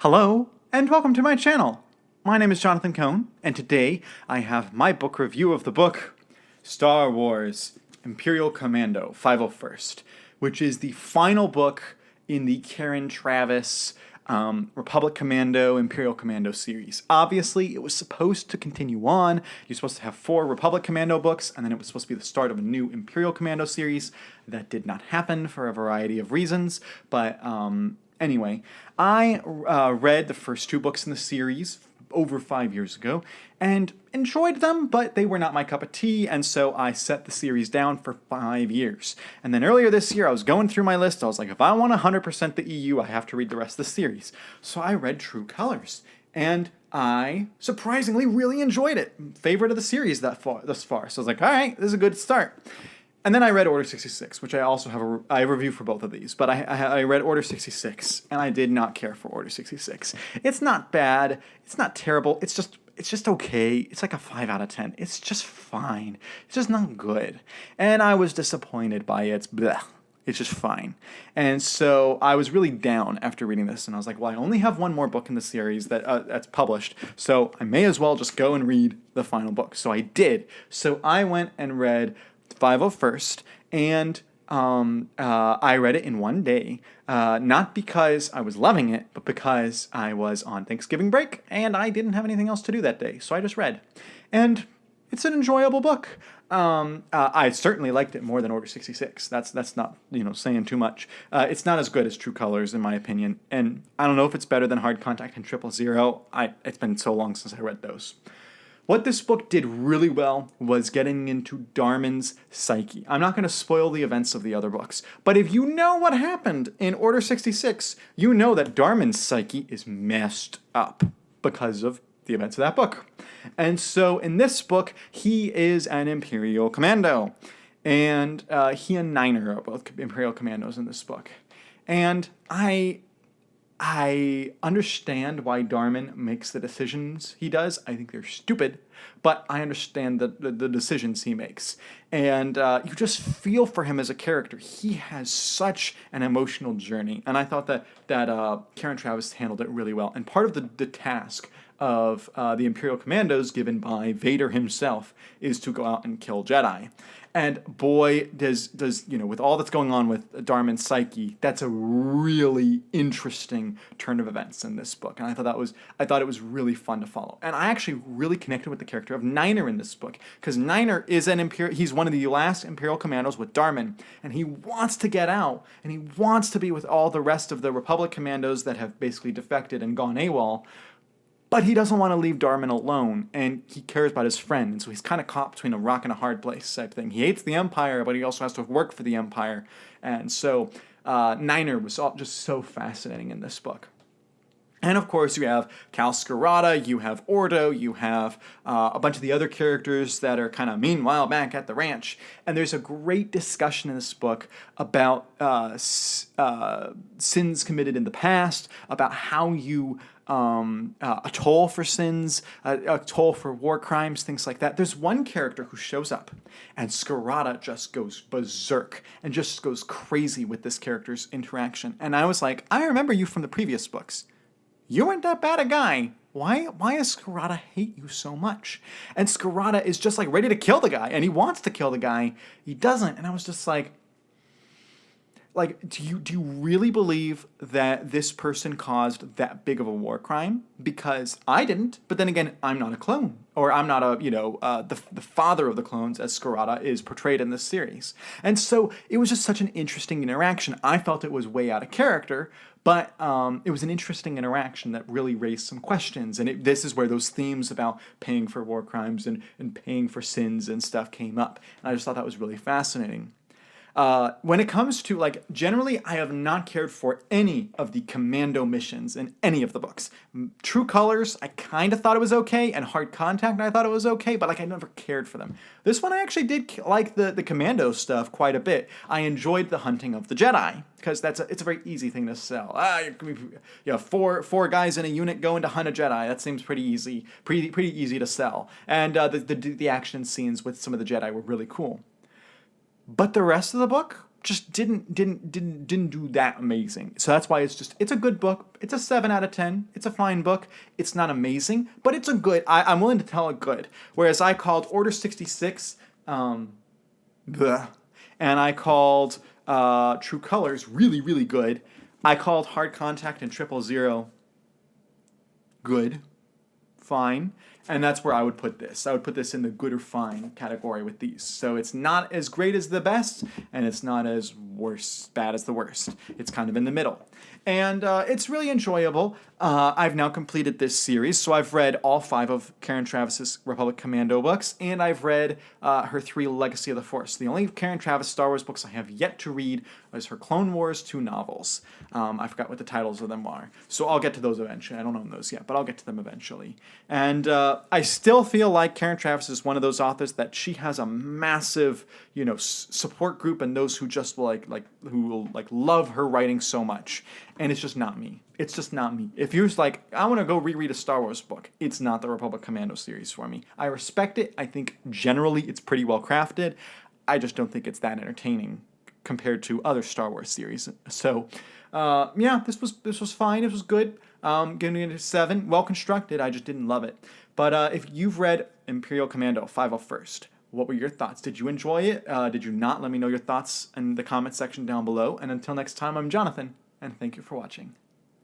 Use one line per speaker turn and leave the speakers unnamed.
Hello, and welcome to my channel. My name is Jonathan Cohn, and today I have my book review of the book Star Wars Imperial Commando 501st, which is the final book in the Karen Traviss Republic Commando, Imperial Commando series. Obviously, it was supposed to continue on. You're supposed to have 4 Republic Commando books, and then it was supposed to be the start of a new Imperial Commando series. That did not happen for a variety of reasons, but anyway, I read the first 2 books in the series over 5 years ago and enjoyed them, but they were not my cup of tea, and so I set the series down for 5 years. And then earlier this year, I was going through my list. I was like, if I want 100% the EU, I have to read the rest of the series. So I read True Colors, and I surprisingly really enjoyed it. Favorite of the series thus far. So I was like, all right, this is a good start. And then I read Order 66, which I also have a review for both of these. But I read Order 66, and I did not care for Order 66. It's not bad. It's not terrible. It's just okay. It's like a 5 out of 10. It's just fine. It's just not good. And I was disappointed by it. It's bleh. It's just fine. And so I was really down after reading this, and I was like, well, I only have one more book in the series that's published, so I may as well just go and read the final book. So I did. So I went and read 501st, and I read it in one day, not because I was loving it, but because I was on Thanksgiving break, and I didn't have anything else to do that day, so I just read. And it's an enjoyable book. I certainly liked it more than Order 66. That's not, saying too much. It's not as good as True Colors, in my opinion, and I don't know if it's better than Hard Contact and 000. It's been so long since I read those. What this book did really well was getting into Darman's psyche. I'm not going to spoil the events of the other books, but if you know what happened in Order 66, you know that Darman's psyche is messed up because of the events of that book. And so in this book, he is an Imperial Commando, and he and Niner are both Imperial Commandos in this book. And I understand why Darman makes the decisions he does. I think they're stupid, but I understand the decisions he makes. And you just feel for him as a character. He has such an emotional journey. And I thought that Karen Traviss handled it really well. And part of the task of the Imperial Commandos given by Vader himself is to go out and kill Jedi. And boy, does with all that's going on with Darman's psyche, that's a really interesting turn of events in this book. And I thought it was really fun to follow. And I actually really connected with the character of Niner in this book, because Niner is he's one of the last Imperial Commandos with Darman, and he wants to get out, and he wants to be with all the rest of the Republic Commandos that have basically defected and gone AWOL. But he doesn't want to leave Darman alone, and he cares about his friend, and so he's kind of caught between a rock and a hard place type thing. He hates the Empire, but he also has to work for the Empire, and so Niner was just so fascinating in this book. And of course, you have Cal Skirata, you have Ordo, you have a bunch of the other characters that are kind of meanwhile back at the ranch. And there's a great discussion in this book about sins committed in the past, about how you atone for sins, atone for war crimes, things like that. There's one character who shows up, and Skirata just goes berserk and just goes crazy with this character's interaction. And I was like, I remember you from the previous books. You weren't that bad a guy. Why does Skirata hate you so much? And Skirata is just like ready to kill the guy, and he wants to kill the guy. He doesn't. And I was just like, do you really believe that this person caused that big of a war crime? Because I didn't. But then again, I'm not a clone, or I'm not the father of the clones, as Skirata is portrayed in this series. And so it was just such an interesting interaction. I felt it was way out of character, but it was an interesting interaction that really raised some questions. And this is where those themes about paying for war crimes and paying for sins and stuff came up. And I just thought that was really fascinating. When it comes to, generally, I have not cared for any of the commando missions in any of the books. True Colors, I kind of thought it was okay, and Hard Contact, I thought it was okay, but, I never cared for them. This one, I actually did like the commando stuff quite a bit. I enjoyed the hunting of the Jedi, because it's a very easy thing to sell. Four guys in a unit going to hunt a Jedi. That seems pretty easy to sell. And the action scenes with some of the Jedi were really cool. But the rest of the book just didn't do that amazing. So that's why it's a good book. It's a 7 out of 10. It's a fine book. It's not amazing, but it's a good. I'm willing to tell it good. Whereas I called Order 66, bleh, and I called True Colors really, really good. I called Hard Contact and 000 good, fine. And that's where I would put this. I would put this in the good or fine category with these. So it's not as great as the best, and it's not as bad as the worst. It's kind of in the middle. And it's really enjoyable. I've now completed this series, so I've read all 5 of Karen Travis's Republic Commando books, and I've read her 3 Legacy of the Force. The only Karen Travis Star Wars books I have yet to read is her Clone Wars 2 novels. I forgot what the titles of them are. So I'll get to those eventually. I don't own those yet, but I'll get to them eventually. And I still feel like Karen Travis is one of those authors that she has a massive, support group and those who just who love her writing so much. And it's just not me. It's just not me. If you're like, I want to go reread a Star Wars book, it's not the Republic Commando series for me. I respect it. I think generally it's pretty well crafted. I just don't think it's that entertaining compared to other Star Wars series. So, this was fine. It was good. Giving it a 7. Well constructed. I just didn't love it. But if you've read Imperial Commando 501st, what were your thoughts? Did you enjoy it? Did you not? Let me know your thoughts in the comment section down below. And until next time, I'm Jonathan, and thank you for watching.